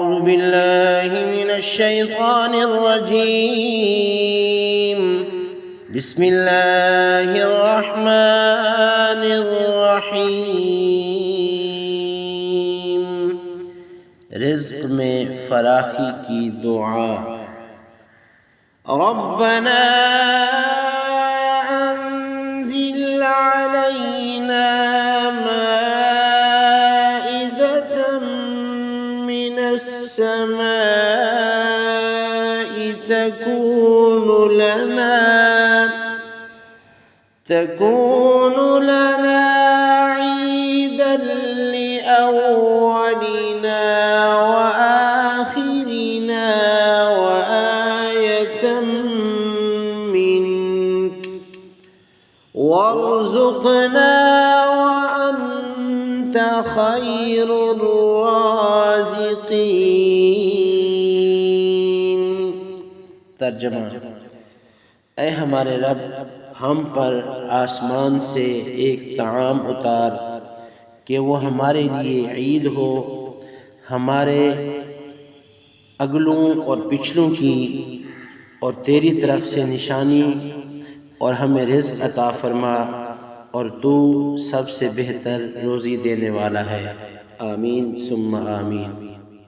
أعوذ بالله من الشيطان الرجيم بسم الله الرحمن الرحيم रिज़्क़ में फराखी की दुआ। रब्बना अंज़िल अलैना माइदतम मिनस समाई तकूनु लना ईदन लिअव्वलिना व आखिरिना व आयतम मिन्क वरज़ुक़ना व अंत खैरुर राज़िक़ीन। तर्जुमा: ऐ हमारे रब, हम पर आसमान से एक ताम उतार कि वो हमारे लिए ईद हो, हमारे अगलों और पिछलों की, और तेरी तरफ से निशानी, और हमें रिज़्क़ अता फरमा, और तू सबसे बेहतर रोज़ी देने वाला है। आमीन सुम्मा आमीन।